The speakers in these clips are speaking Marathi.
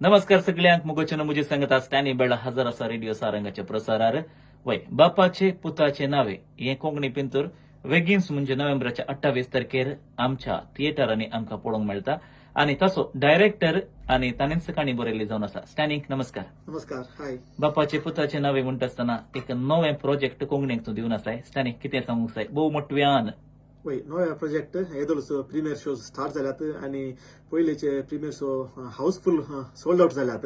नमस्कार सगळ्यांक मुगोचन मुझे सांगता स्टॅनी बेळा हजार असा रेडिओ सारंगाचे प्रसारार वय बापाचे पुताचे नावे हे कोंकणी पिंतूर वेगिन्स म्हणजे नोव्हेंबरच्या 28 तारखेर आमच्या थिएटरांनी आमकां पळोवंक मेळटा आणि तसो डायरेक्टर आणि ताणेंच काणी बरयल्ली जावन आसा. स्टॅनीक नमस्कार. नमस्कार. हाय. बापाचे पुताचे नावे म्हणटा आसतना एक नवे प्रोजेक्ट कोंकणीक तूं दिवन आसाय. स्टॅनीक कितें सांगूंक जाय भोव मोठव्यान? वय नव्या प्रोजेक्ट येदोलच प्रीमियर शोज स्टार्ट जाल्यात आणि पयलीचे premier show housefull sold out जाल्यात.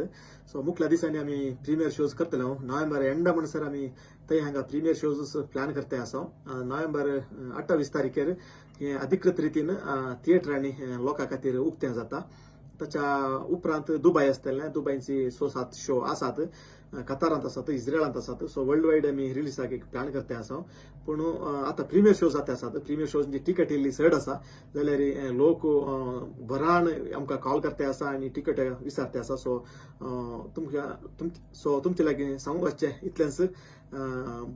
सो मुखल्या दिसांनी आमी प्रीमियर शोज करतले. नोव्हेंबर एंडा म्हणसर आमी थंय हांगा प्रीमियर शोज प्लॅन करते आसा. नोव्हेंबर 28 तारखेर हे अधिकृत रितीन थिएटरांनी लोकां खातीर उक्तें जाता. ताच्या उपरांत दुबय आसतलें. दुबयची 6-7 शो आसात. कतारांत आसात, इस्रायलांत आसात. सो वर्ल्ड वायड आमी रिलीजाक एक प्लॅन करते आसा. पूण आतां प्रीमियर शोज जाता आसात. प्रीमियर शोज टिकट इल्ली चड आसा जाल्यार लोक भरान आमकां कॉल करते आसा आनी टिकट विचारते आसा. सो तुमचे लागीं सांगूंक वाचचें इतलेंच.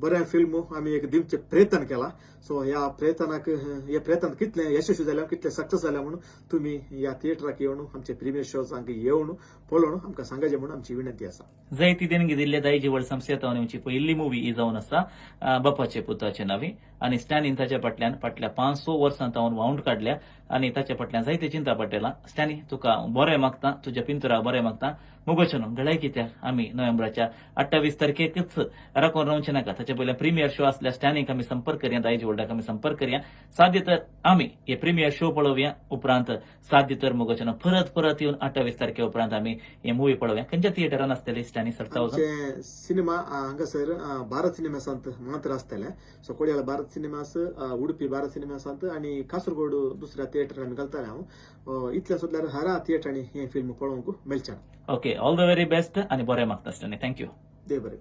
बरें फिल्म आमी एक दिवचे प्रयत्न केला. सो ह्या प्रयत्नांत कितलें यशस्वी जाल्या, कितलें सक्सेस जाल्या म्हणून तुमी ह्या थिएटराक येवन आमचे प्रीमियर शोजांक येवन पळोवन आमकां सांगाचें म्हणून आमची विनंती आसा. जायती देणगी दिल्ले दायजी व्हड संस्थेतांची पहिली मुवी ही जावन आसा बापाचे पुताचे नावे आणि स्टॅनीन ताच्या फाटल्या 500 वर्सां तावन वावंड काढल्या आणि ताच्या फाटल्यान जायते चिंता पडटेला. स्टॅनी तुका बरें मागता, तुज्या पिंतुराक बरें मागता. मुगोचनो घडय कित्याक आमी नोव्हेंबराच्या 28 तारखेकच राखून रावचे नाका. ताच्या पयलीं प्रीमियर शो आसल्या स्टॅनीक आमी संपर्क करया, दायजी व्हडल्याक आमी संपर्क करया. साध्य तर आमी हे प्रीमियर शो पळोवया. उपरांत साध्य तर मुगोचनो परत येवन 28 तारखे उपरांत आमी हे मुवी पळोवया. खंयच्या थिएटरान आसतली स्टॅनी सरता? आमचे सिनेमा हांगासर भारत सिनेमासांत मात्र आसतले. सो कोडयाला भारत सिनेमास, उडपी भारत सिनेमासांत आणि कासरगोड दुसऱ्या थिएटरान आमी घालतले हांव. इतल्या सुद्दां हरा थिएटरांनी हे फिल्म पळोवंक मेळचें. Okay, all the very best आणि बरें मागता स्टॅनी. थँक्यू. देव बरें.